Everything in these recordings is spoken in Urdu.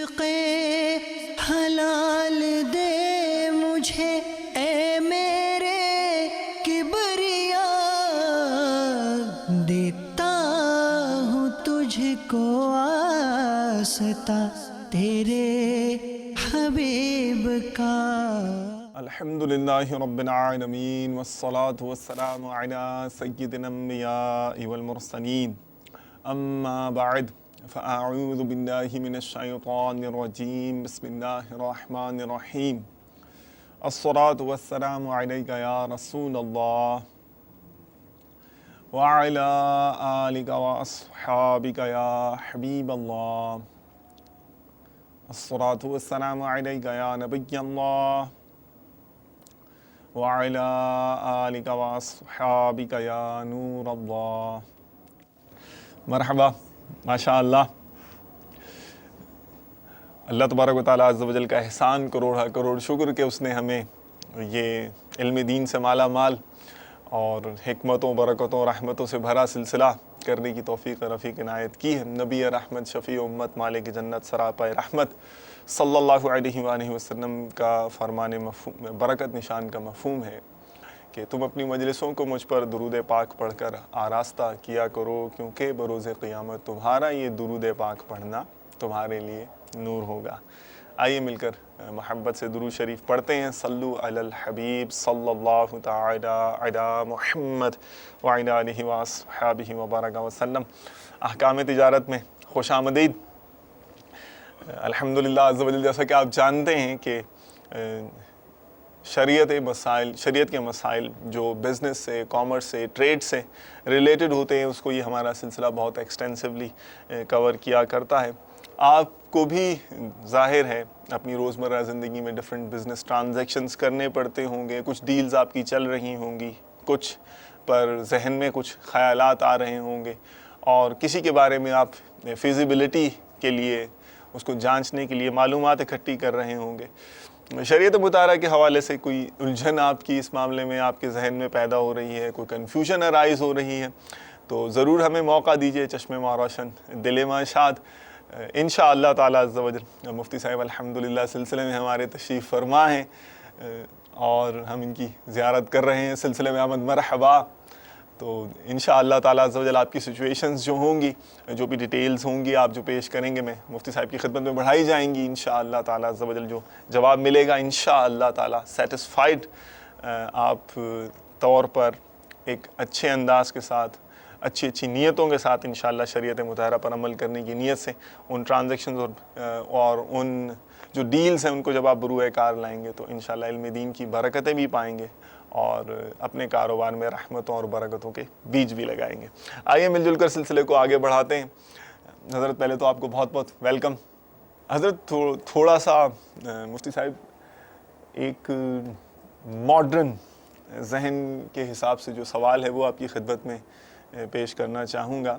رزق حلال دے مجھے اے میرے کبریا، دیتا ہوں تجھ کو واسطہ تیرے حبیب کا۔ الحمدللہ رب العالمین والصلاة والسلام علی سید الانبیاء والمرسلین، اما بعد فاعوذ باللہ من الشیطان الرجیم، بسم اللہ الرحمن الرحیم۔ الصلاة والسلام علیک یا رسول اللہ وعلی آلک واصحابک یا حبیب اللہ، الصلاة والسلام علیک یا نبی اللہ وعلی آلک واصحابک یا نور اللہ۔ مرحبا، ماشاء اللہ۔ اللہ تبارک و تعالیٰ عز و جل کا احسان کروڑ شکر کہ اس نے ہمیں یہ علم دین سے مالا مال اور حکمتوں، برکتوں، رحمتوں سے بھرا سلسلہ کرنے کی توفیق رفیق عنایت کی ہے۔ نبی رحمت، شفیع امت، مالک جنت، سراپا رحمت صلی اللہ علیہ وآلہ وسلم کا فرمان مفہوم، برکت نشان کا مفہوم ہے کہ تم اپنی مجلسوں کو مجھ پر درود پاک پڑھ کر آراستہ کیا کرو، کیونکہ بروز قیامت تمہارا یہ درود پاک پڑھنا تمہارے لیے نور ہوگا۔ آئیے مل کر محبت سے درود شریف پڑھتے ہیں۔ صلو علی الحبیب صلی اللہ تعالی علی محمد وعلی آلہ واصحابہ وبارک وسلم۔ احکام تجارت میں خوش آمدید۔ الحمدللہ عز و جل، جیسا کہ آپ جانتے ہیں کہ شریعت کے مسائل جو بزنس سے، کامرس سے، ٹریڈ سے ریلیٹڈ ہوتے ہیں، اس کو یہ ہمارا سلسلہ بہت ایکسٹینسولی کور کیا کرتا ہے۔ آپ کو بھی ظاہر ہے اپنی روزمرہ زندگی میں ڈیفرنٹ بزنس ٹرانزیکشنز کرنے پڑتے ہوں گے، کچھ ڈیلز آپ کی چل رہی ہوں گی، کچھ پر ذہن میں کچھ خیالات آ رہے ہوں گے، اور کسی کے بارے میں آپ فیزیبلٹی کے لیے، اس کو جانچنے کے لیے معلومات اکٹھی کر رہے ہوں گے۔ شریعت مطالعہ کے حوالے سے کوئی الجھن آپ کی اس معاملے میں آپ کے ذہن میں پیدا ہو رہی ہے، کوئی کنفیوژن ارائز ہو رہی ہے، تو ضرور ہمیں موقع دیجیے، چشم ما روشن، دل ما شاد۔ انشاءاللہ تعالی عز و جل مفتی صاحب الحمدللہ سلسلے میں ہمارے تشریف فرما ہیں اور ہم ان کی زیارت کر رہے ہیں، سلسلے میں آمد مرحبا۔ تو انشاءاللہ تعالی عز و جل آپ کی سچویشنز جو ہوں گی، جو بھی ڈیٹیلز ہوں گی آپ جو پیش کریں گے، میں مفتی صاحب کی خدمت میں بڑھائی جائیں گی۔ انشاءاللہ تعالی عز و جل جو جواب ملے گا انشاءاللہ تعالی سیٹسفائیڈ آپ طور پر ایک اچھے انداز کے ساتھ، اچھی نیتوں کے ساتھ انشاءاللہ شریعت مطہرہ پر عمل کرنے کی نیت سے ان ٹرانزیکشنز اور ان جو ڈیلز ہیں ان کو جب آپ بروئے کار لائیں گے تو انشاءاللہ علم دین کی برکتیں بھی پائیں گے اور اپنے کاروبار میں رحمتوں اور برکتوں کے بیج بھی لگائیں گے۔ آئیے مل جل کر سلسلے کو آگے بڑھاتے ہیں۔ حضرت پہلے تو آپ کو بہت بہت ویلکم۔ حضرت تھوڑا سا مفتی صاحب ایک ماڈرن ذہن کے حساب سے جو سوال ہے وہ آپ کی خدمت میں پیش کرنا چاہوں گا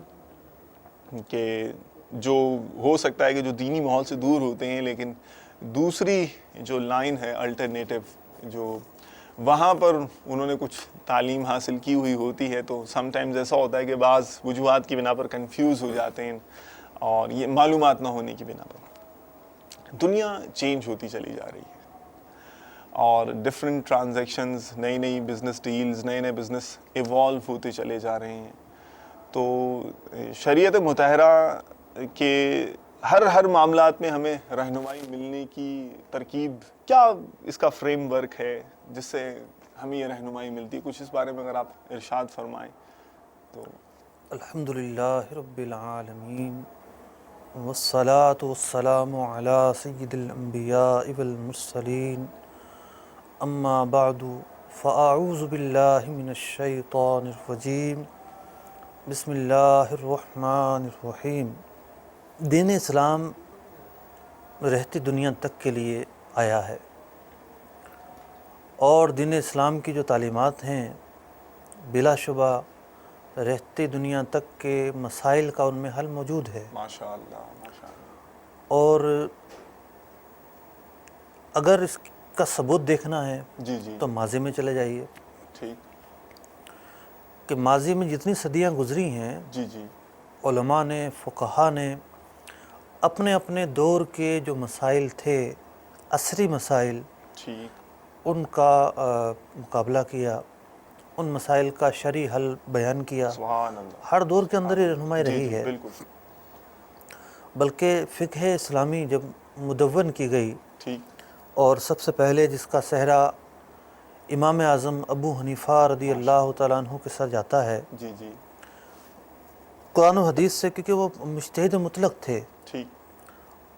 کہ جو ہو سکتا ہے کہ جو دینی ماحول سے دور ہوتے ہیں، لیکن دوسری جو لائن ہے الٹرنیٹیو، جو وہاں پر انہوں نے کچھ تعلیم حاصل کی ہوئی ہوتی ہے، تو سم ٹائمز ایسا ہوتا ہے کہ بعض وجوہات کی بنا پر کنفیوز ہو جاتے ہیں اور یہ معلومات نہ ہونے کی بنا پر دنیا چینج ہوتی چلی جا رہی ہے اور ڈفرینٹ ٹرانزیکشنز، نئی بزنس ڈیلز، نئے بزنس ایوالو ہوتے چلے جا رہے ہیں۔ تو شریعت مطہرہ کے ہر معاملات میں ہمیں رہنمائی ملنے کی ترکیب کیا، اس کا فریم ورک ہے جس سے ہمیں یہ رہنمائی ملتی ہے؟ کچھ اس بارے میں اگر آپ ارشاد فرمائیں تو۔ الحمدللہ رب العالمین والصلاة والسلام علی سید الانبیاء والمرسلین، اما بعد فاعوذ باللہ من الشیطان الرجیم، بسم اللہ الرحمن الرحیم۔ دین اسلام رہتی دنیا تک کے لیے آیا ہے اور دین اسلام کی جو تعلیمات ہیں بلا شبہ رہتی دنیا تک کے مسائل کا ان میں حل موجود ہے۔ ماشاءاللہ ماشاءاللہ۔ اور اگر اس کا ثبوت دیکھنا ہے جی تو ماضی میں چلے جائیے ٹھیک کہ ماضی میں جتنی صدیاں گزری ہیں، جی علماء نے، فقہا نے اپنے اپنے دور کے جو مسائل تھے، عصری مسائل، ٹھیک، ان کا مقابلہ کیا، ان مسائل کا شرعی حل بیان کیا۔ سبحان اللہ، ہر دور کے اندر یہ رہنمائی جی رہی جی ہے، بالکل، بلکہ فقہ اسلامی جب مدون کی گئی ٹھیک، اور سب سے پہلے جس کا صحرا امام اعظم ابو حنیفہ رضی اللہ تعالیٰ عنہ کے ساتھ جاتا ہے جی جی قرآن و حدیث سے، کیونکہ وہ مجتہد مطلق تھے، ٹھیک،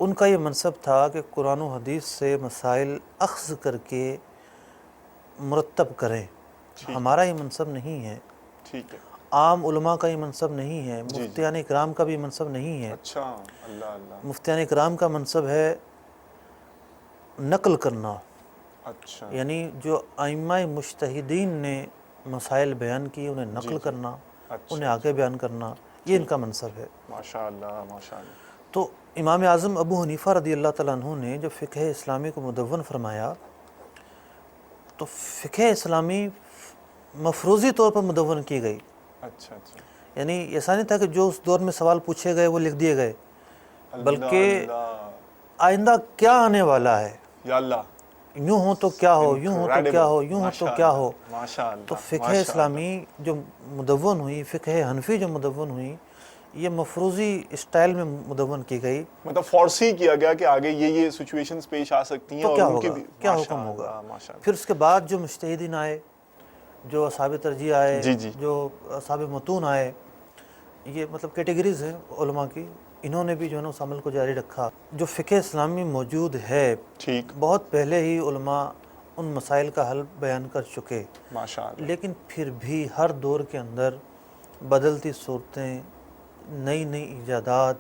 ان کا یہ منصب تھا کہ قرآن و حدیث سے مسائل اخذ کر کے مرتب کریں۔ ٹھیک، ہمارا یہ منصب نہیں ہے، ٹھیک ہے، عام علماء کا یہ منصب نہیں ہے، جی جی، مفتیان اکرام کا بھی منصب نہیں ہے۔ اچھا، اللہ اللہ، مفتیان اکرام کا منصب ہے نقل کرنا، اچھا، یعنی جو ائمہ مجتہدین نے مسائل بیان کی انہیں جی نقل جی، کرنا، اچھا، انہیں آگے بیان کرنا، یہ ان کا منصب ہے۔ ماشاء اللہ، ماشاء اللہ، تو امام اعظم ابو حنیفہ رضی اللہ تعالیٰ عنہ نے جو فقہ اسلامی کو مدون فرمایا، تو فقہ اسلامی مفروضی طور پر مدون کی گئی، اچھا اچھا، یعنی ایسا نہیں تھا کہ جو اس دور میں سوال پوچھے گئے وہ لکھ دیے گئے، اللہ بلکہ اللہ، آئندہ کیا آنے والا ہے، یا اللہ، یوں ہو تو کیا ہو، یوں ہو تو کیا ہو، Incredible، یوں ہو تو ماشاء کیا اللہ، ہو۔ ماشاء تو اللہ، فقہ ماشاء اسلامی جو مدون ہوئی، فقہ حنفی جو مدون ہوئی، یہ مفروضی اسٹائل میں مدون کی گئی۔ مطلب فورسی کیا گیا کہ آگے یہ سچویشنز پیش آ سکتی ہیں تو اور کیا ان کے ہوگا، بھی، کیا ماشاء حکم ہوگا۔ اللہ، ماشاء اللہ، پھر اس کے بعد جو مجتہدین آئے، جو اصحاب ترجیح آئے، جی جی، جو اصحاب متون آئے، یہ مطلب کیٹیگریز ہیں علماء کی، انہوں نے بھی جو ہے نا اس عمل کو جاری رکھا۔ جو فقہ اسلامی موجود ہے، ٹھیک، بہت پہلے ہی علماء ان مسائل کا حل بیان کر چکے، ماشاء اللہ، لیکن پھر بھی ہر دور کے اندر بدلتی صورتیں، نئی نئی ایجادات،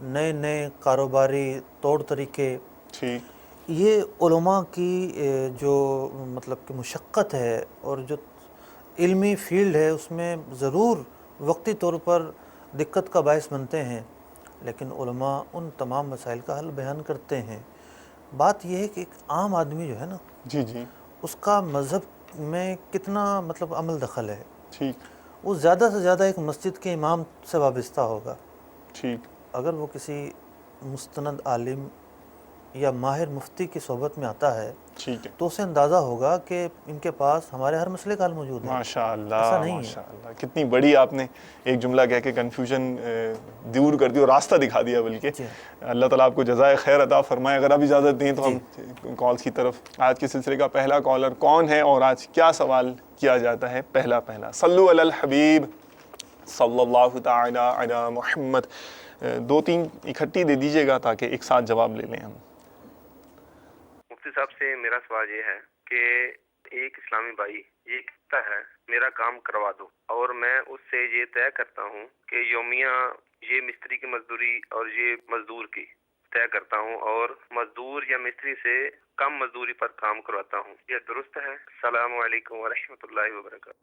نئے نئے کاروباری طور طریقے، ٹھیک، یہ علماء کی جو مطلب کہ مشقت ہے اور جو علمی فیلڈ ہے، اس میں ضرور وقتی طور پر دقت کا باعث بنتے ہیں، لیکن علماء ان تمام مسائل کا حل بیان کرتے ہیں۔ بات یہ ہے کہ ایک عام آدمی جو ہے نا، جی جی، اس کا مذہب میں کتنا مطلب عمل دخل ہے، ٹھیک، وہ زیادہ سے زیادہ ایک مسجد کے امام سے وابستہ ہوگا۔ ٹھیک، اگر وہ کسی مستند عالم یا ماہر مفتی کی صحبت میں آتا ہے ٹھیک ہے، تو اسے اندازہ ہوگا کہ ان کے پاس ہمارے ہر مسئلے کا حل موجود ہے۔ ماشاء ایسا اللہ، نہیں ہے۔ ماشاء اللہ، کتنی بڑی آپ نے ایک جملہ کہہ کے کنفیوژن دور کر دی اور راستہ دکھا دیا، بلکہ جی اللہ تعالیٰ آپ کو جزائے خیر عطا فرمائے۔ اگر آپ اجازت دیں تو ہم کالز کی طرف، آج کے سلسلے کا پہلا کالر کون ہے اور آج کیا سوال کیا جاتا ہے؟ پہلا صلو علی الحبیب صلی اللہ تعالی علی محمد۔ دو تین اکٹھی دے دیجیے گا تاکہ ایک ساتھ جواب لے لیں ہم۔ مفتی صاحب سے میرا سوال یہ ہے کہ ایک اسلامی بھائی یہ کہتا ہے میرا کام کروا دو، اور میں اس سے یہ طے کرتا ہوں کہ یومیہ یہ مستری کی مزدوری اور یہ مزدور کی طے کرتا ہوں، اور مزدور یا مستری سے کم مزدوری پر کام کرواتا ہوں، یہ درست ہے؟ السلام علیکم ورحمۃ اللہ وبرکاتہ۔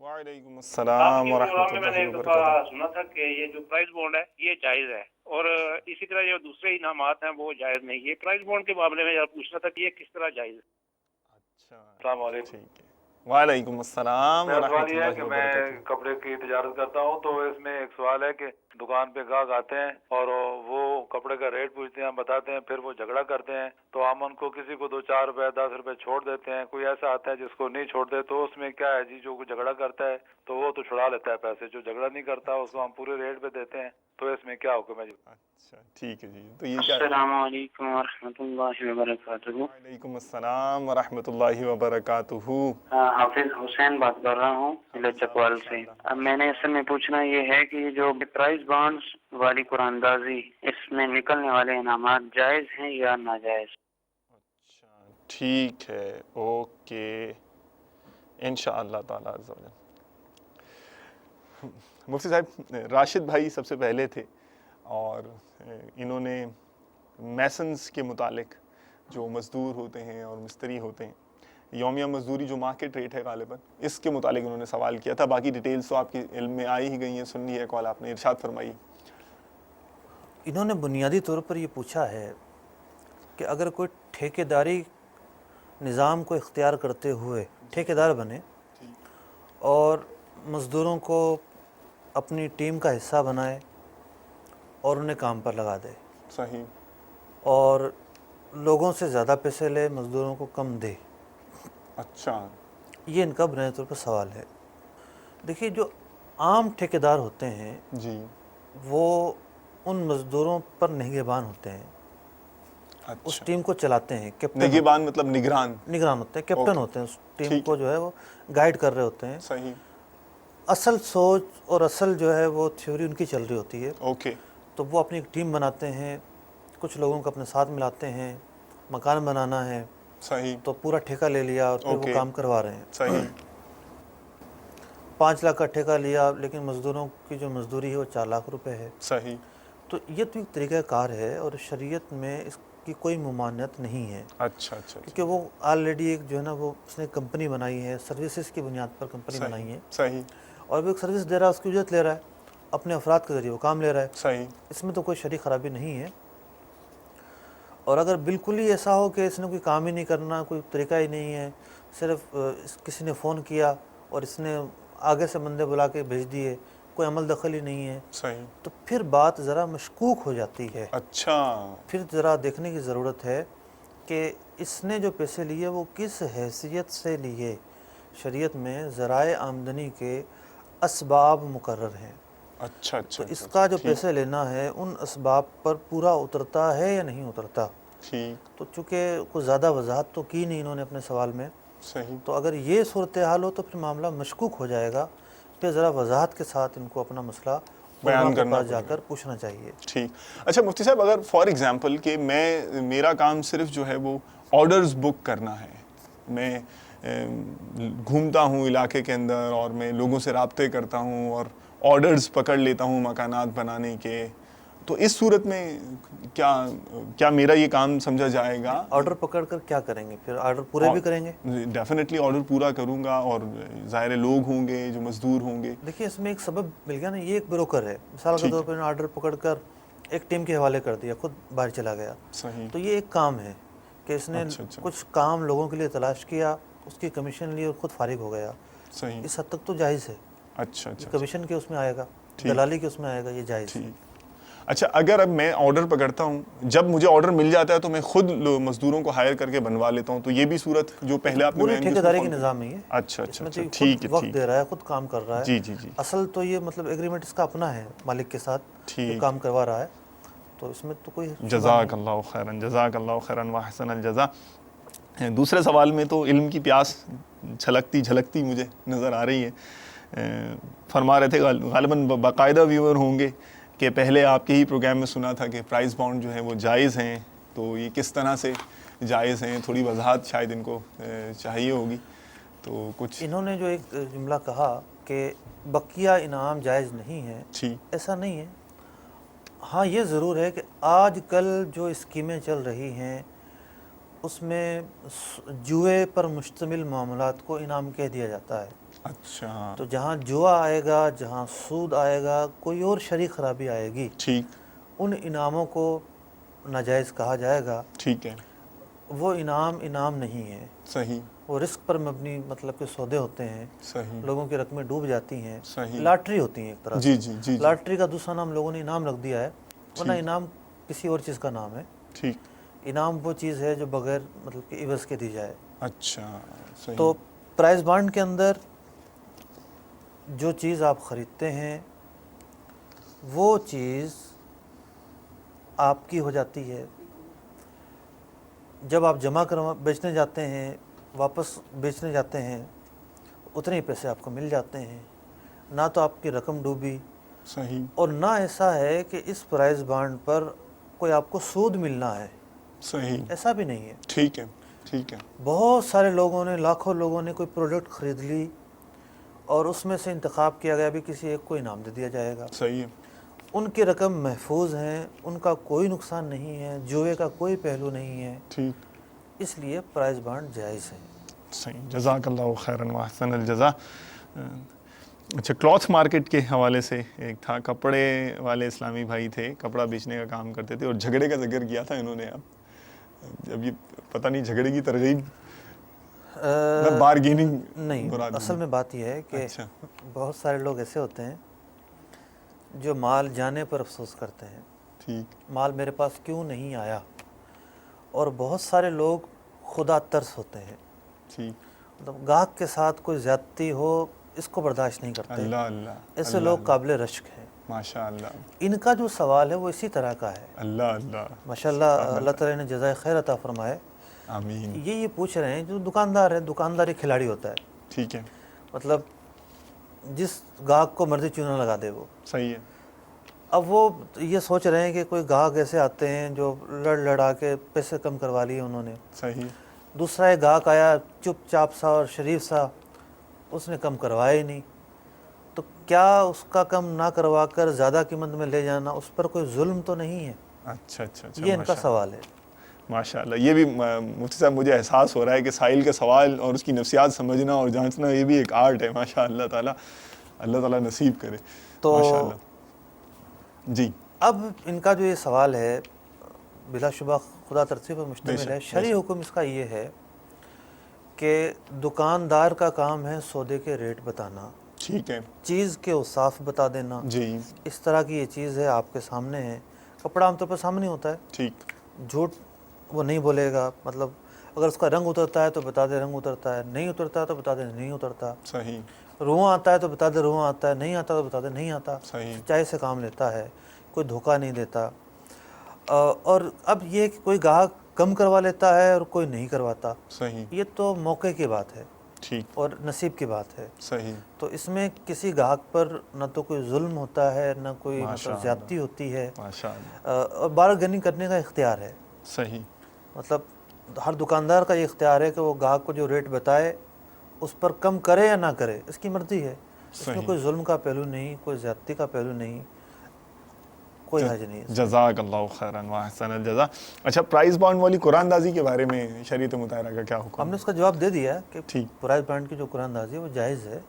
وعلیکم آپ السلام کے ورحمۃ پروگرام میں اللہ نے ایک وبرکاتہ۔ دفعہ سنا تھا کہ یہ جو پرائز بانڈ ہے یہ جائز ہے، اور اسی طرح جو دوسرے انعامات ہیں وہ جائز نہیں۔ یہ پرائز بانڈ کے معاملے میں پوچھنا تھا کہ یہ کس طرح جائز ہے؟ اچھا، السلام علیکم۔ ٹھیک ہے، وعلیکم السلام میرا ورحمۃ سوال یہ ہے اللہ کہ میں وبرکاتہ۔ کپڑے کی تجارت کرتا ہوں، تو اس میں ایک سوال ہے کہ دکان پہ گاہک آتے ہیں اور وہ کپڑے کا ریٹ پوچھتے ہیں، ہم بتاتے ہیں، پھر وہ جھگڑا کرتے ہیں، تو ہم ان کو کسی کو 2-4 روپے 10 روپے چھوڑ دیتے ہیں، کوئی ایسا آتا ہے جس کو نہیں چھوڑتے، تو اس میں کیا ہے جی؟ جو جھگڑا کرتا ہے تو وہ تو چھڑا لیتا ہے پیسے، جو جھگڑا نہیں کرتا اس کو ہم پورے ریٹ پہ دیتے ہیں، تو اس میں کیا حکم ہے جی؟ اچھا، ٹھیک ہے جی، تو یہ کیا ہے؟ السلام علیکم ورحمۃ اللہ وبرکاتہ۔ وعلیکم السلام ورحمۃ اللہ وبرکاتہ۔ حافظ حسین بات کر رہا ہوں ضلع چکوال سے۔ اب میں نے اصل میں پوچھنا یہ ہے کہ جو پرائز بانڈز والی قرآن اندازی، اس میں نکلنے والے انعامات جائز ہیں یا ناجائز؟ اچھا، ٹھیک ہے، اوکے، انشاءاللہ تعالی عز و جل۔ مفتی صاحب، راشد بھائی سب سے پہلے تھے اور انہوں نے میسنز کے متعلق جو مزدور ہوتے ہیں اور مستری ہوتے ہیں، یومیہ مزدوری جو مارکیٹ ریٹ ہے غالباً، اس کے متعلق انہوں نے سوال کیا تھا۔ باقی ڈیٹیلز تو آپ کے علم میں آئی ہی گئی ہیں، سن لی ہے کال آپ نے، ارشاد فرمائیے۔ انہوں نے بنیادی طور پر یہ پوچھا ہے کہ اگر کوئی ٹھیکیداری نظام کو اختیار کرتے ہوئے ٹھیکیدار بنے اور مزدوروں کو اپنی ٹیم کا حصہ بنائے اور انہیں کام پر لگا دے، صحیح. اور لوگوں سے زیادہ پیسے لے، مزدوروں کو کم دے. اچھا. یہ ان کا بنیادی طور پر سوال ہے. دیکھیے جو عام ٹھیکیدار ہوتے ہیں جی. وہ ان مزدوروں پر نگہبان ہوتے ہیں، اس اچھا. ٹیم کو چلاتے ہیں، کیپٹن نگہبان مطلب نگران. نگران ہوتے ہیں، کیپٹن ہوتے ہیں، اس ٹیم ٹھیک کو جو ہے وہ گائیڈ کر رہے ہوتے ہیں. صحیح. اصل سوچ اور اصل جو ہے وہ تھیوری ان کی چل رہی ہوتی ہے. اوکے. تو وہ اپنی ایک ٹیم بناتے ہیں، کچھ لوگوں کو اپنے ساتھ ملاتے ہیں، مکان بنانا ہے صحیح. تو پورا ٹھیکہ لے لیا اور پھر وہ اوکے. کام کروا رہے ہیں. صحیح. 5 لاکھ کا ٹھیکہ لیا لیکن مزدوروں کی جو مزدوری ہے وہ 4 لاکھ روپے ہے. صحیح. تو یہ تو ایک طریقہ کار ہے اور شریعت میں اس کی کوئی ممانعت نہیں ہے، اچھا اچھا. کیونکہ وہ آلریڈی ایک جو ہے نا وہ اس نے کمپنی بنائی ہے، سروسز کی بنیاد پر کمپنی بنائی ہے، صحیح. اور وہ ایک سروس دے رہا ہے، اس کی اجرت لے رہا ہے، اپنے افراد کے ذریعے وہ کام لے رہا ہے. صحیح. اس میں تو کوئی شرعی خرابی نہیں ہے. اور اگر بالکل ہی ایسا ہو کہ اس نے کوئی کام ہی نہیں کرنا، کوئی طریقہ ہی نہیں ہے، صرف کسی نے فون کیا اور اس نے آگے سے بندے بلا کے بھیج دیے، کوئی عمل دخل ہی نہیں ہے، صحیح. تو پھر بات ذرا مشکوک ہو جاتی ہے. اچھا. پھر ذرا دیکھنے کی ضرورت ہے کہ اس نے جو پیسے لیے وہ کس حیثیت سے لیے. شریعت میں ذرائع آمدنی کے اسباب مقرر ہیں. اچھا اچھا. تو اس کا جو پیسے لینا ہے ان اسباب پر پورا اترتا ہے یا نہیں اترتا. ٹھیک. تو چونکہ کوئی زیادہ وضاحت تو کی نہیں انہوں نے اپنے سوال میں، صحیح. تو اگر یہ صورتحال ہو تو پھر معاملہ مشکوک ہو جائے گا. پھر ذرا وضاحت کے ساتھ ان کو اپنا مسئلہ بیان علماء کے کرنا پاس جا پڑے گا. کر پوچھنا چاہیے. ٹھیک. اچھا مفتی صاحب، اگر فار ایگزامپل کہ میرا کام صرف جو ہے وہ آرڈرز بک کرنا ہے، میں گھومتا ہوں علاقے کے اندر اور میں لوگوں سے رابطے کرتا ہوں اور آرڈرز پکڑ لیتا ہوں مکانات بنانے کے، تو اس صورت میں کیا میرا یہ کام سمجھا جائے گا؟ آرڈر پکڑ کر کیا کریں گے؟ پھر آرڈر پورے بھی کریں گے؟ ڈیفینیٹلی آرڈر پورا کروں گا، اور ظاہر لوگ ہوں گے جو مزدور ہوں گے. دیکھیے اس میں ایک سبب مل گیا نا، یہ ایک بروکر ہے، مثال کے طور پر آرڈر پکڑ کر ایک ٹیم کے حوالے کر دیا، خود باہر چلا گیا. صحیح. تو یہ ایک کام ہے کہ اس نے کچھ کام لوگوں کے لیے تلاش کیا، اس کی کمیشن لی اور خود فارغ ہو گیا. صحیح. اس حد تک تو جائز ہے. اچھا اچھا. کمیشن کے اس میں آئے گا، دلالی کے اس میں آئے گا، یہ جائز ہے. اچھا، اگر اب میں آرڈر پکڑتا ہوں، جب مجھے آرڈر مل جاتا ہے تو میں خود مزدوروں کو ہائر کر کے بنوا لیتا ہوں، تو یہ بھی صورت جو پہلے آپ نے پوری ٹھیکیداری کے نظام میں ہے. اچھا اچھا. ٹھیک ہے، وقت دے رہا ہے، خود کام کر رہا ہے. جی جی جی. اصل تو یہ مطلب ایگریمنٹ اس کا اپنا ہے مالک کے ساتھ، جو کام کروا رہا ہے، تو اس میں تو کوئی جزاک اللہ خیرن، جزاک اللہ خیرن واحسن الجزا. دوسرے سوال میں تو علم کی پیاس چھلکتی جھلکتی مجھے نظر آ رہی ہے. فرما رہے تھے غالباً باقاعدہ ویور ہوں گے کہ پہلے آپ کے ہی پروگرام میں سنا تھا کہ پرائز بانڈ جو ہیں وہ جائز ہیں، تو یہ کس طرح سے جائز ہیں؟ تھوڑی وضاحت شاید ان کو چاہیے ہوگی. تو کچھ انہوں نے جو ایک جملہ کہا کہ بقیہ انعام جائز نہیں ہے، ایسا نہیں ہے. ہاں یہ ضرور ہے کہ آج کل جو اسکیمیں چل رہی ہیں اس میں جوئے پر مشتمل معاملات کو انعام کہہ دیا جاتا ہے. اچھا. تو جہاں جوا آئے گا، جہاں سود آئے گا، کوئی اور شرعی خرابی آئے گی، ٹھیک، ان انعاموں کو ناجائز کہا جائے گا. ٹھیک ہے. وہ انعام نہیں ہے. صحیح. وہ رزق پر مبنی مطلب کہ سودے ہوتے ہیں. صحیح. لوگوں کی رقمیں ڈوب جاتی ہیں. صحیح. لاٹری ہوتی ہیں ایک طرح سے. جی جی جی. لاٹری کا دوسرا نام لوگوں نے انعام رکھ دیا ہے، ورنہ انعام کسی اور چیز کا نام ہے. ٹھیک. انعام وہ چیز ہے جو بغیر مطلب کہ عوض کے دی جائے. اچھا. صحیح. تو پرائز بانڈ کے اندر جو چیز آپ خریدتے ہیں وہ چیز آپ کی ہو جاتی ہے. جب آپ جمع بیچنے جاتے ہیں، واپس بیچنے جاتے ہیں، اتنے ہی پیسے آپ کو مل جاتے ہیں. نہ تو آپ کی رقم ڈوبی، صحیح، اور نہ ایسا ہے کہ اس پرائز بانڈ پر کوئی آپ کو سود ملنا ہے. صحیح، ایسا بھی نہیں ہے. ٹھیک ہے، ٹھیک ہے. بہت سارے لوگوں نے، لاکھوں لوگوں نے کوئی پروڈکٹ خرید لی اور اس میں سے انتخاب کیا گیا بھی کسی ایک کو انعام دے دیا جائے گا. صحیح ہے. ان کی رقم محفوظ ہیں، ان کا کوئی نقصان نہیں ہے، جوئے کا کوئی پہلو نہیں ہے. ٹھیک. اس لیے پرائز بانڈ جائز ہے. صحیح، جزاک اللہ خیرن واحسن الجزا. اچھا، کلاتھ مارکیٹ کے حوالے سے ایک تھا، کپڑے والے اسلامی بھائی تھے، کپڑا بیچنے کا کام کرتے تھے اور جھگڑے کا ذکر کیا تھا انہوں نے. اب یہ پتہ نہیں جھگڑے کی ترغیب بارگیننگ نہیں، اصل میں بات یہ ہے کہ بہت سارے لوگ ایسے ہوتے ہیں جو مال جانے پر افسوس کرتے ہیں. ٹھیک مال میرے پاس کیوں نہیں آیا. اور بہت سارے لوگ خدا ترس ہوتے ہیں, ٹھیک. مطلب گاہک کے ساتھ کوئی زیادتی ہو اس کو برداشت نہیں کرتے. اللہ اللہ. ایسے لوگ قابل رشک ہیں. ماشاء اللہ. ان کا جو سوال ہے وہ اسی طرح کا ہے. اللہ اللہ. ماشاءاللہ, اللہ تعالیٰ نے جزائے خیر عطا فرمائے. آمین. یہ پوچھ رہے ہیں جو دکاندار ہے, دکاندار ایک کھلاڑی ہوتا ہے. ٹھیک ہے. مطلب جس گاہک کو مرضی چونا لگا دے وہ. صحیح ہے. اب وہ یہ سوچ رہے ہیں کہ کوئی گاہک ایسے آتے ہیں جو لڑا کے پیسے کم کروا لیے انہوں نے. صحیح. دوسرا ایک گاہک آیا چپ چاپ سا اور شریف سا, اس نے کم کروایا ہی نہیں. تو کیا اس کا کم نہ کروا کر زیادہ قیمت میں لے جانا اس پر کوئی ظلم تو نہیں ہے؟ اچھا اچھا اچھا. یہ ان کا سوال ہے. ماشاء اللہ. یہ بھی مفتی صاحب مجھے احساس ہو رہا ہے کہ سائل کا سوال اور اس کی نفسیات سمجھنا اور جانچنا یہ بھی ایک آرٹ ہے. ماشاء اللہ تعالیٰ, اللہ تعالیٰ نصیب کرے. تو ماشاء اللہ. جی. اب ان کا جو یہ سوال ہے بلا شبہ خدا ترسی پر مشتمل ہے. شرعی حکم اس کا یہ ہے کہ دکاندار کا کام ہے سودے کے ریٹ بتانا. ٹھیک ہے. چیز کے اوصاف بتا دینا. جی. اس طرح کی یہ چیز ہے آپ کے سامنے ہے. کپڑا عام طور پر سامنے ہوتا ہے. ٹھیک. جھوٹ وہ نہیں بولے گا. مطلب اگر اس کا رنگ اترتا ہے تو بتا دے رنگ اترتا ہے, نہیں اترتا ہے تو بتا دے نہیں اترتا. صحیح. رواں آتا ہے تو بتا دے رواں آتا ہے, نہیں آتا تو بتا دے نہیں آتا. صحیح. سچائی سے کام لیتا ہے, کوئی دھوکہ نہیں دیتا. اور اب یہ کہ کوئی گاہک کم کروا لیتا ہے اور کوئی نہیں کرواتا, صحیح. یہ تو موقع کی بات ہے ٹھیک. اور نصیب کی بات ہے. صحیح. تو اس میں کسی گاہک پر نہ تو کوئی ظلم ہوتا ہے نہ کوئی مطلب زیادتی ہوتی ہے. ماشاء اللہ. اور بارگیننگ کرنے کا اختیار ہے. صحیح. مطلب ہر دکاندار کا یہ اختیار ہے کہ وہ گاہک کو جو ریٹ بتائے اس پر کم کرے یا نہ کرے, اس کی مرضی ہے. اس میں کوئی ظلم کا پہلو نہیں, کوئی زیادتی کا پہلو نہیں, کوئی حرج نہیں. جزاک اللہ خیراً و احسن الجزا. اچھا, پرائز بانڈ والی قرآن اندازی کے بارے میں شریعت مطالعہ کا کیا حکم؟ ہم نے اس کا جواب دے دیا کہ ٹھیک. پرائز بانڈ کی جو قرآن اندازی ہے وہ جائز ہے,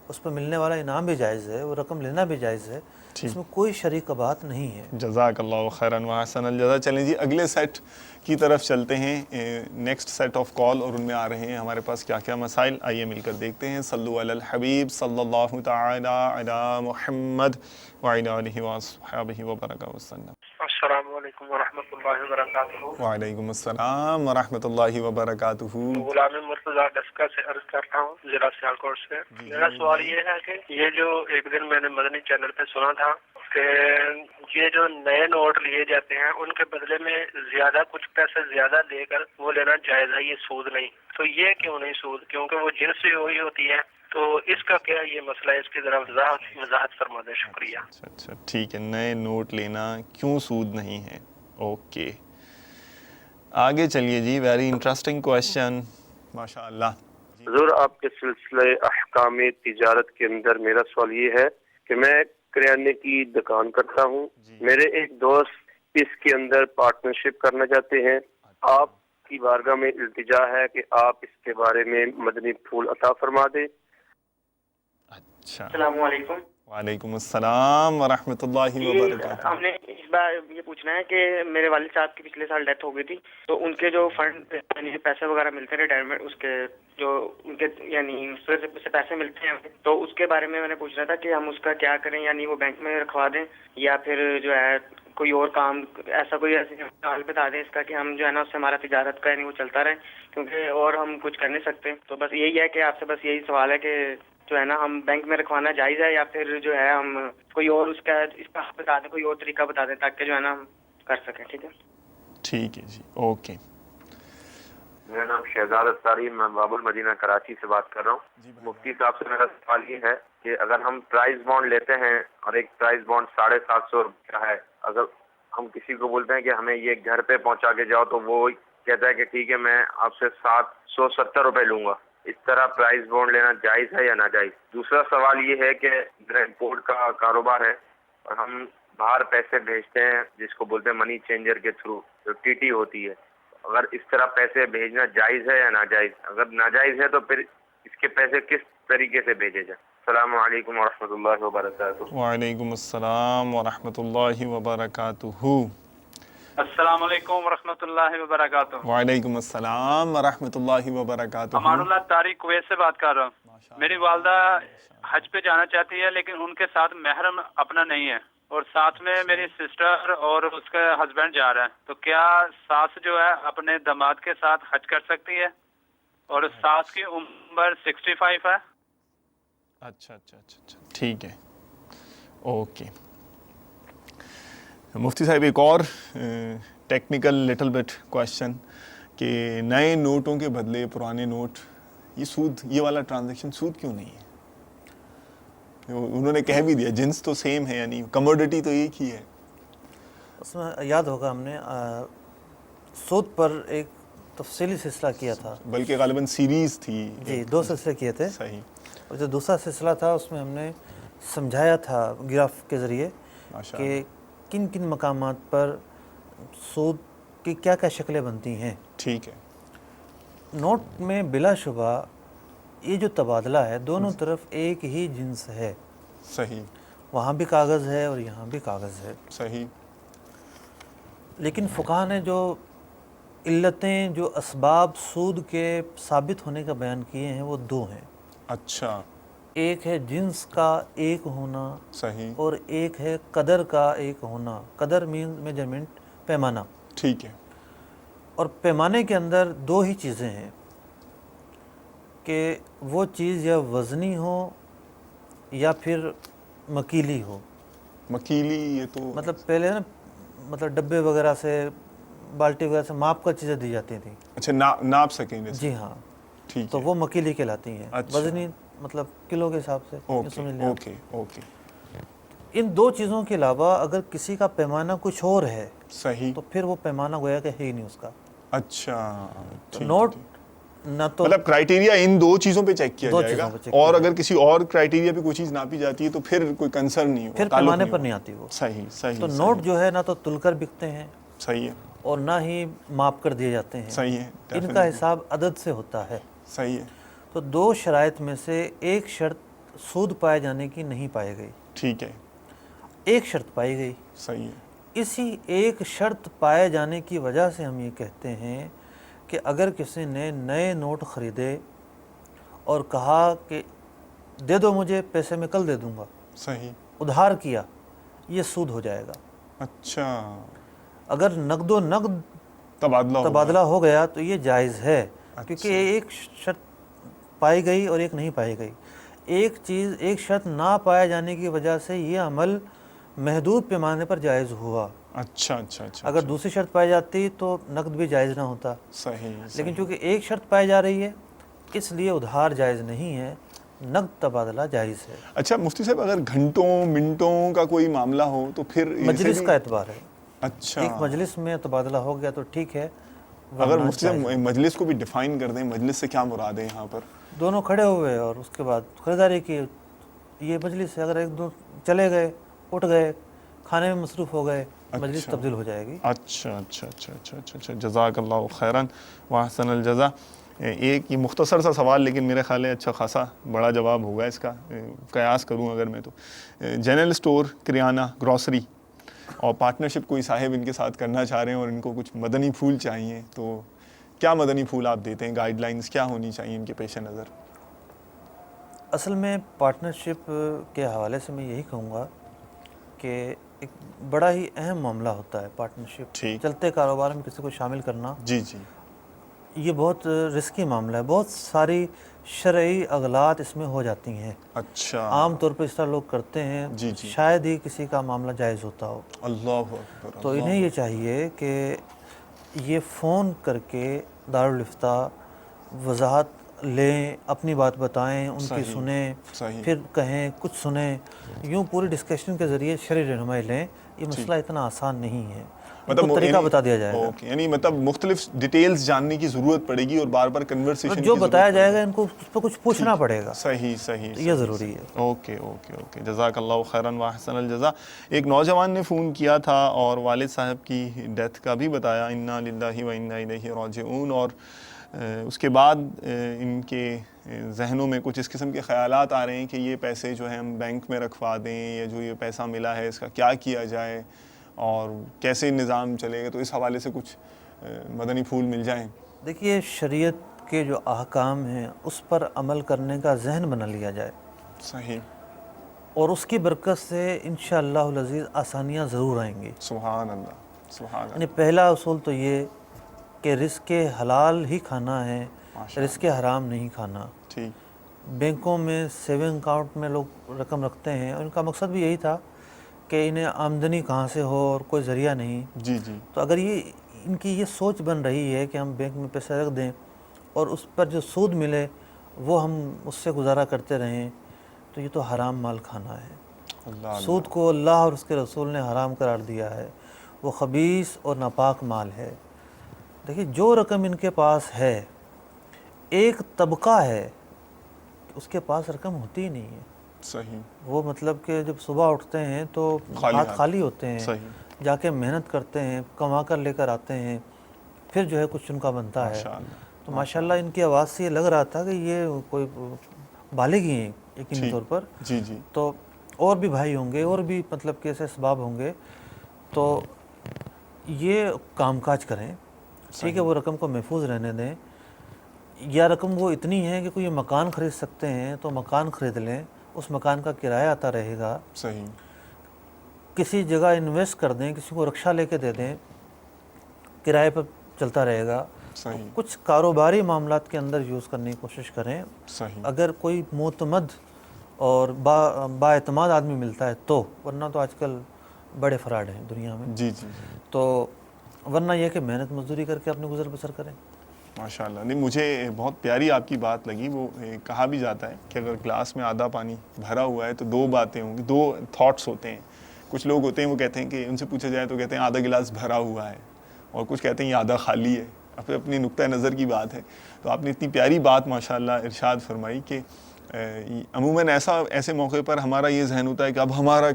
اس پہ ملنے والا انعام بھی جائز ہے, وہ رقم لینا بھی جائز ہے, اس میں کوئی شرعی بات نہیں ہے. جزاک اللہ خیراً و احسن الجزا. چلیں جی اگلے سیٹ کی طرف چلتے ہیں. نیکسٹ سیٹ آف کال, اور ان میں آ رہے ہیں ہمارے پاس کیا کیا مسائل, آئیے مل کر دیکھتے ہیں. صلو علی الحبیب صلی اللہ تعالی علی محمد وعلی آلہ وصحبہ وبرکاتہ وسلم. السلام علیکم ورحمۃ اللہ وبرکاتہ. وعلیکم السلام ورحمۃ اللہ وبرکاتہ. غلام مرتضیٰ ڈسکا سے عرض کرتا ہوں, ضلع سیالکوٹ سے. میرا سوال یہ ہے کہ یہ جو ایک دن میں نے مدنی چینل پہ سنا تھا کہ یہ جو نئے نوٹ لیے جاتے ہیں ان کے بدلے میں زیادہ کچھ پیسے زیادہ دے کر وہ لینا جائز ہے, یہ سود نہیں. تو یہ کیوں نہیں سود؟ کیونکہ وہ جنس بھی وہی ہوتی ہے. تو اس کا کیا یہ مسئلہ ہے, اس کی ذرا وضاحت فرما دیں. شکریہ. اچھا ٹھیک ہے, نئے نوٹ لینا کیوں سود نہیں ہے. اوکے, آگے چلیے جی. Very interesting question. ماشاء اللہ. حضور, آپ کے سلسلے احکام تجارت کے اندر میرا سوال یہ ہے کہ میں کریانے کی دکان کرتا ہوں. میرے ایک دوست اس کے اندر پارٹنرشپ کرنا چاہتے ہیں. آپ کی بارگاہ میں التجا ہے کہ آپ اس کے بارے میں مدنی پھول عطا فرما دیں. اچھا. السلام علیکم. وعلیکم السلام ورحمۃ اللہ وبرکاتہ. ہم نے اس بار یہ پوچھنا ہے کہ میرے والد صاحب کی پچھلے سال ڈیتھ ہو گئی تھی, تو ان کے جو فنڈ یعنی پیسے وغیرہ ملتے ہیں ریٹائرمنٹ, اس کے جو ان کے یعنی اس سے پیسے ملتے ہیں, تو اس کے بارے میں نے پوچھنا تھا کہ ہم اس کا کیا کریں, یعنی وہ بینک میں رکھوا دیں یا پھر جو ہے کوئی اور کام ایسا کوئی حال بتا دیں اس کا کہ ہم جو ہے نا اس سے ہمارا تجارت کا یعنی وہ چلتا رہے, کیونکہ اور ہم کچھ کر نہیں سکتے. تو بس یہی ہے کہ آپ سے بس یہی سوال ہے کہ جو ہے نا ہم بینک میں رکھوانا جائز ہے یا پھر جو ہے ہم کوئی اور اس کا بتا دیں, کوئی اور طریقہ بتا دیں تاکہ جو ہے نا ہم کر سکیں. ٹھیک ہے. ٹھیک ہے جی. اوکے. میرا نام شہزاد اختاری, میں باب المدینہ کراچی سے بات کر رہا ہوں. مفتی صاحب سے میرا سوال یہ ہے کہ اگر ہم پرائز بانڈ لیتے ہیں اور ایک پرائز بانڈ 750 روپیہ ہے, اگر ہم کسی کو بولتے ہیں کہ ہمیں یہ گھر پہ پہنچا کے جاؤ تو وہ کہتا ہے کہ ٹھیک ہے میں آپ سے 770 روپے لوں گا, اس طرح پرائز بانڈ لینا جائز ہے یا ناجائز؟ دوسرا سوال یہ ہے کہ امپورٹ کا کاروبار ہے اور ہم باہر پیسے بھیجتے ہیں جس کو بولتے ہیں منی چینجر کے تھرو, جو ٹی ٹی ہوتی ہے. اگر اس طرح پیسے بھیجنا جائز ہے یا ناجائز؟ اگر ناجائز ہے تو پھر اس کے پیسے کس طریقے سے بھیجے جائیں؟ السلام علیکم ورحمۃ اللہ وبرکاتہ. وعلیکم السلام ورحمۃ اللہ وبرکاتہ. السلام علیکم ورحمۃ اللہ وبرکاتہ. وعلیکم السلام ورحمۃ اللہ وبرکاتہ. امان اللہ طارق کویت سے بات کر رہا ہوں. میری والدہ حج پہ جانا چاہتی ہے لیکن ان کے ساتھ محرم اپنا نہیں ہے, اور ساتھ میں میری سسٹر اور اس کے ہسبینڈ جا رہے ہیں، تو کیا ساس جو ہے اپنے داماد کے ساتھ حج کر سکتی ہے؟ اور ساس کی عمر 65 ہے۔ اچھا اچھا اچھا اچھا، ٹھیک ہے، اوکے۔ مفتی صاحب ایک اور ٹیکنیکل لٹل بٹ کویشچن کہ نئے نوٹوں کے بدلے پرانے نوٹ، یہ سود، یہ والا ٹرانزیکشن سود کیوں نہیں ہے؟ انہوں نے کہہ بھی دیا جنس تو سیم ہے، یعنی کموڈٹی تو ایک ہی ہے۔ اس میں یاد ہوگا ہم نے سود پر ایک تفصیلی سلسلہ کیا تھا، بلکہ غالباً سیریز تھی، جی 2 سلسلے کیے تھے، صحیح، اور جو دوسرا سلسلہ تھا اس میں ہم نے سمجھایا تھا گراف کے ذریعے ماشاء کہ اللہ، کن کن مقامات پر سود کی کیا کیا شکلیں بنتی ہیں۔ ٹھیک ہے، نوٹ میں بلا شبہ یہ جو تبادلہ ہے دونوں طرف ایک ہی جنس ہے، صحیح وہاں بھی کاغذ ہے اور یہاں بھی کاغذ ہے، صحیح، لیکن فقہا نے جو علتیں، جو اسباب سود کے ثابت ہونے کا بیان کیے ہیں وہ 2 ہیں۔ اچھا، ایک ہے جنس کا ایک ہونا، صحیح، اور ایک ہے قدر کا ایک ہونا۔ قدر مین میجرمنٹ، پیمانہ، ٹھیک ہے، اور پیمانے کے اندر 2 ہی چیزیں ہیں کہ وہ چیز یا وزنی ہو یا پھر مکیلی ہو۔ مکیلی، یہ تو مطلب پہلے نا مطلب ڈبے وغیرہ سے، بالٹی وغیرہ سے ماپ کر چیزیں دی جاتی تھیں، اچھا ناپ سکیں جیسے، جی ہاں، ٹھیک تو ہے، وہ مکیلی کہلاتی ہیں۔ اچھا، وزنی مطلب کلو کے حساب سے یوں اوکے سمجھ لیں آپ۔ اوکے اوکے، ان 2 چیزوں کے علاوہ اگر کسی کا پیمانہ کچھ اور ہے صحیح، تو پھر وہ پیمانہ گویا کہ ہے ہی نہیں اس کا۔ اچھا، تو ٹھیک نوٹ ہے، نہ تو مطلب کرائٹیریا ان 2 چیزوں پہ چیک کیا 2 جائے گا، چیزوں پہ check اور کیا اگر کسی اور کرائٹیریا پہ کوئی چیز ناپی جاتی ہے تو پھر کوئی کنسرن نہیں ہوگا، پھر تعلق پیمانے پر ہوگا۔ نہیں آتی وہ۔ صحیح صحیح، تو نوٹ جو ہے نہ تو تل کر بکتے ہیں صحیح ہے، اور نہ ہی ماپ کر دیے جاتے ہیں، صحیح ہے، ان کا definitely، حساب عدد سے ہوتا ہے۔ صحیح ہے، تو 2 شرائط میں سے ایک شرط سود پائے جانے کی نہیں پائی گئی، ٹھیک ہے، ایک شرط پائی گئی۔ صحیح ہے، اسی ایک شرط پائے جانے کی وجہ سے ہم یہ کہتے ہیں کہ اگر کسی نے نئے نوٹ خریدے اور کہا کہ دے دو مجھے، پیسے میں کل دے دوں گا، صحیح، ادھار کیا، یہ سود ہو جائے گا۔ اچھا، اگر نقد و نقد تبادلہ ہو گیا تو یہ جائز ہے، اچھا، کیونکہ ایک شرط پائی گئی اور ایک نہیں پائی گئی۔ ایک شرط نہ پائے جانے کی وجہ سے یہ عمل محدود پیمانے پر جائز ہوا۔ اچھا اچھا اچھا، اگر دوسری شرط پائی جاتی تو نقد بھی جائز نہ ہوتا، صحیح، لیکن چونکہ ایک شرط پائی جا رہی ہے اس لیے ادھار جائز نہیں ہے، نقد تبادلہ جائز ہے۔ اچھا مفتی صاحب، اگر گھنٹوں منٹوں کا کوئی معاملہ ہو تو پھر مجلس کا اعتبار ہے، اچھا، ایک مجلس میں تبادلہ ہو گیا تو ٹھیک ہے، اگر ورنہ مفتی صاحب جائز ہے۔ مجلس کو بھی ڈیفائن کر دیں، مجلس سے کیا مراد ہے یہاں پر؟ دونوں کھڑے ہوئے اور اس کے بعد خریداری کی، یہ مجلس ہے۔ اگر ایک دو چلے گئے، اٹھ گئے، کھانے میں مصروف ہو گئے، مجلس تبدیل ہو جائے گی۔ اچھا اچھا اچھا اچھا اچھا اچھا، جزاک اللہ خیراً واحسن الجزا۔ ایک یہ مختصر سا سوال، لیکن میرے خیال ہے اچھا خاصا بڑا جواب ہوگا اس کا، قیاس کروں اگر میں تو۔ جنرل اسٹور، کریانہ، گروسری، اور پارٹنرشپ کوئی صاحب ان کے ساتھ کرنا چاہ رہے ہیں اور ان کو کچھ مدنی پھول چاہیے، تو کیا مدنی پھول آپ دیتے ہیں؟ گائیڈ لائنز کیا ہونی چاہیے ان کے پیش نظر؟ اصل میں پارٹنرشپ کے حوالے سے میں یہی کہوں گا کہ ایک بڑا ہی اہم معاملہ ہوتا ہے پارٹنرشپ، ٹھیک، چلتے کاروبار میں کسی کو شامل کرنا۔ جی جی، یہ بہت رسکی معاملہ ہے، بہت ساری شرعی اغلاط اس میں ہو جاتی ہیں۔ اچھا، عام طور پہ اس طرح لوگ کرتے ہیں، جی جی، شاید ہی کسی کا معاملہ جائز ہوتا ہو۔ اللہ اکبر، تو انہیں یہ چاہیے کہ یہ فون کر کے دارالافتاء وضاحت لیں، اپنی بات بتائیں، ان کی صحیح، سنیں، صحیح، پھر کہیں، کچھ سنیں، یوں پوری ڈسکشن کے ذریعے شرعی رہنمائی لیں۔ یہ مسئلہ اتنا آسان نہیں ہے، ان کو طریقہ بتا دیا جائے گا۔ اوکے، یعنی مطلب مختلف ڈیٹیلز جاننے کی ضرورت پڑے گی اور بار بار کنورسیشن جو بتایا جائے گا ان کو اس پہ کچھ پوچھنا پڑے گا، صحیح صحیح، یہ ضروری ہے۔ اوکے اوکے اوکے، جزاک اللہ خیراً واحسن الجزا۔ ایک نوجوان نے فون کیا تھا اور والد صاحب کی ڈیتھ کا بھی بتایا، انا للہ و انا الیہ راجعون، اور اس کے بعد ان کے ذہنوں میں کچھ اس قسم کے خیالات آ رہے ہیں کہ یہ پیسے جو ہیں ہم بینک میں رکھوا دیں، یا جو یہ پیسہ ملا ہے اس کا کیا کیا جائے اور کیسے نظام چلے گا، تو اس حوالے سے کچھ مدنی پھول مل جائیں۔ دیکھیے، شریعت کے جو احکام ہیں اس پر عمل کرنے کا ذہن بنا لیا جائے۔ صحیح، اور اس کی برکت سے انشاءاللہ العزیز آسانیاں ضرور آئیں گی. سبحان اللہ سبحان یعنی اللہ. پہلا اصول تو یہ کہ رزق حلال ہی کھانا ہے، رزق حرام نہیں کھانا. ٹھیک. بینکوں میں سیونگ اکاؤنٹ میں لوگ رقم رکھتے ہیں، اور ان کا مقصد بھی یہی تھا کہ انہیں آمدنی کہاں سے ہو اور کوئی ذریعہ نہیں. جی جی. تو اگر ان کی یہ سوچ بن رہی ہے کہ ہم بینک میں پیسے رکھ دیں اور اس پر جو سود ملے وہ ہم اس سے گزارا کرتے رہیں، تو یہ تو حرام مال کھانا ہے. اللہ سود کو اللہ اور اس کے رسول نے حرام قرار دیا ہے، وہ خبیث اور ناپاک مال ہے. دیکھیے جو رقم ان کے پاس ہے، ایک طبقہ ہے اس کے پاس رقم ہوتی ہی نہیں ہے. صحیح. وہ مطلب کہ جب صبح اٹھتے ہیں تو ہاتھ خالی ہوتے ہیں، صحیح. جا کے محنت کرتے ہیں، کما کر لے کر آتے ہیں، پھر جو ہے کچھ ان کا بنتا ہے. تو ماشاءاللہ ان کی آواز سے یہ لگ رہا تھا کہ یہ کوئی بالغ ہی ہیں یقینی طور پر. جی جی. تو اور بھی بھائی ہوں گے اور بھی مطلب کہ ایسے اسباب ہوں گے، تو یہ کام کاج کریں. ٹھیک ہے، وہ رقم کو محفوظ رہنے دیں. یا رقم وہ اتنی ہے کہ کوئی مکان خرید سکتے ہیں تو مکان خرید لیں، اس مکان کا کرایہ آتا رہے گا. صحیح. کسی جگہ انویسٹ کر دیں، کسی کو رکشہ لے کے دے دیں، کرائے پر چلتا رہے گا. صحیح. کچھ کاروباری معاملات کے اندر یوز کرنے کی کوشش کریں. صحیح. اگر کوئی معتمد اور با اعتماد آدمی ملتا ہے تو، ورنہ تو آج کل بڑے فراڈ ہیں دنیا میں. جی جی. تو ورنہ یہ کہ محنت مزدوری کر کے اپنے گزر بسر کریں. ماشاء اللہ. نہیں، مجھے بہت پیاری آپ کی بات لگی. وہ کہا بھی جاتا ہے کہ اگر گلاس میں آدھا پانی بھرا ہوا ہے تو دو باتیں ہوں گی، دو تھاٹس ہوتے ہیں. کچھ لوگ ہوتے ہیں وہ کہتے ہیں کہ ان سے پوچھا جائے تو کہتے ہیں آدھا گلاس بھرا ہوا ہے، اور کچھ کہتے ہیں یہ آدھا خالی ہے. اپنی نقطہ نظر کی بات ہے. تو آپ نے اتنی پیاری بات ماشاءاللہ ارشاد فرمائی کہ عموماً ایسے موقع پر ہمارا یہ ذہن ہوتا ہے کہ اب ہمارا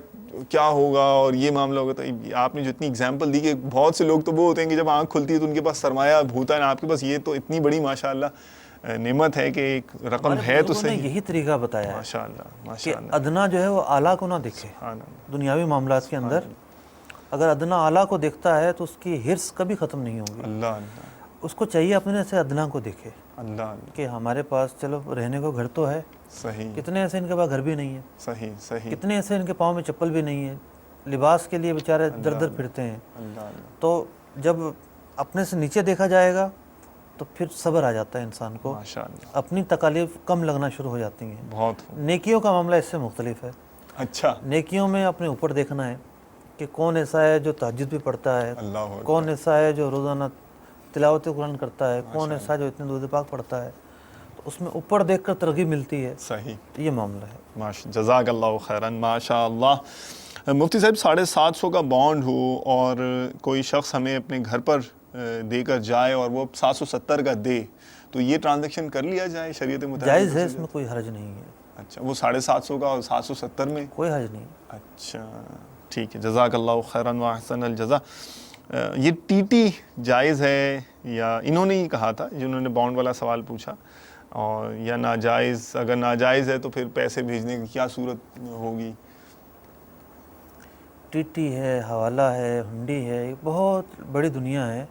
کیا ہوگا اور یہ معاملہ ہوگا. تو آپ نے جو اتنی اگزامپل دی کہ بہت سے لوگ تو وہ ہوتے ہیں کہ جب آنکھ کھلتی ہے تو ان کے پاس سرمایہ ہوتا ہے نا. آپ کے پاس یہ تو اتنی بڑی ماشاءاللہ نعمت ہے کہ ایک رقم ہے تو صحیح. یہی طریقہ بتایا ہے ماشاءاللہ کہ ادنا جو ہے وہ اعلیٰ کو نہ دیکھے. دنیاوی معاملات کے اندر اگر ادنا اعلیٰ کو دیکھتا ہے تو اس کی حرص کبھی ختم نہیں ہوگی. اللہ. اس کو چاہیے اپنے سے ادنا کو دیکھے اللہ کہ ہمارے پاس چلو رہنے کو گھر تو ہے. صحیح. کتنے ایسے ان کے پاس گھر بھی نہیں ہے. صحیح صحیح. کتنے ایسے ان کے پاؤں میں چپل بھی نہیں ہے، لباس کے لیے بیچارے در در پھرتے ہیں. تو جب اپنے سے نیچے دیکھا جائے گا تو پھر صبر آ جاتا ہے انسان کو، اپنی تکالیف کم لگنا شروع ہو جاتی ہیں. بہت. نیکیوں کا معاملہ اس سے مختلف ہے. اچھا. نیکیوں میں اپنے اوپر دیکھنا ہے کہ کون ایسا ہے جو تہجد بھی پڑھتا ہے، کون ایسا ہے جو روزانہ تلاوت قرآن کرتا ہے، کون ایسا جو اتنے درود پاک پڑھتا ہے. تو اس میں اوپر دیکھ کر ترغیب ملتی ہے. صحیح. یہ معاملہ ہے. جزاک اللہ خیرن. ماشاء اللہ. مفتی صاحب 750 کا بانڈ ہو اور کوئی شخص ہمیں اپنے گھر پر دے کر جائے اور وہ 770 کا دے تو یہ ٹرانزیکشن کر لیا جائے شریعت مطابق؟ جائز ہے، اس میں کوئی حرج نہیں ہے. اچھا، وہ 750 کا اور 770 میں کوئی حرج نہیں. اچھا ٹھیک ہے. جزاک اللہ خیرن و احسن الجزا. یہ ٹی ٹی جائز ہے یا انہوں نے ہی کہا تھا جنہوں نے بانڈ والا سوال پوچھا، اور یا ناجائز؟ اگر ناجائز ہے تو پھر پیسے بھیجنے کی کیا صورت ہوگی؟ ٹی ٹی ہے، حوالہ ہے، ہنڈی ہے، یہ بہت بڑی دنیا ہے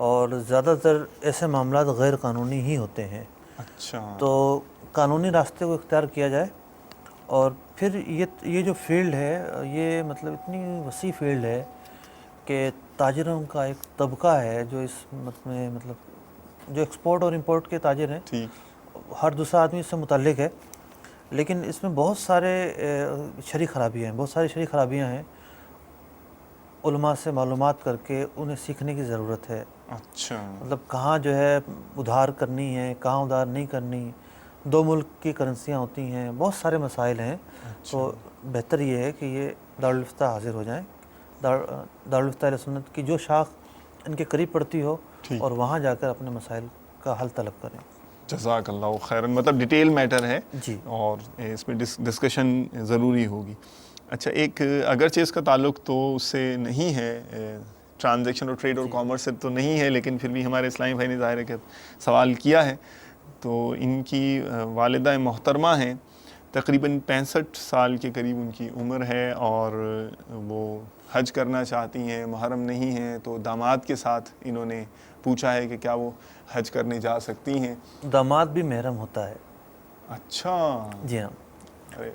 اور زیادہ تر ایسے معاملات غیر قانونی ہی ہوتے ہیں. اچھا. تو قانونی راستے کو اختیار کیا جائے. اور پھر یہ جو فیلڈ ہے یہ مطلب اتنی وسیع فیلڈ ہے کہ تاجروں کا ایک طبقہ ہے جو اس میں مطلب جو ایکسپورٹ اور امپورٹ کے تاجر ہیں. ہر دوسرا آدمی اس سے متعلق ہے، لیکن اس میں بہت سارے شرعی خرابیاں ہیں، بہت ساری شرعی خرابیاں ہیں. علماء سے معلومات کر کے انہیں سیکھنے کی ضرورت ہے. اچھا. مطلب کہاں جو ہے ادھار کرنی ہے، کہاں ادھار نہیں کرنی، دو ملک کی کرنسیاں ہوتی ہیں، بہت سارے مسائل ہیں. تو بہتر یہ ہے کہ یہ دارالفتہ حاضر ہو جائیں. دارالفتہ اہل سنت کی جو شاخ ان کے قریب پڑتی ہو اور وہاں جا کر اپنے مسائل کا حل طلب کریں. جزاک اللہ خیرن. مطلب ڈیٹیل میٹر ہے جی، اور اس میں ڈسکشن ضروری ہوگی. اچھا، ایک اگرچہ اس کا تعلق تو اس سے نہیں ہے، ٹرانزیکشن اور ٹریڈ اور کامرس سے تو نہیں ہے، لیکن پھر بھی ہمارے اسلامی بھائی نے ظاہر ہے کہ سوال کیا ہے. تو ان کی والدہ محترمہ ہیں، تقریباً 65 سال کے قریب ان کی عمر ہے، اور وہ حج کرنا چاہتی ہیں، محرم نہیں ہیں. تو داماد کے ساتھ انہوں نے پوچھا ہے کہ کیا وہ حج کرنے جا سکتی ہیں. داماد بھی محرم ہوتا ہے. اچھا. جی ہاں.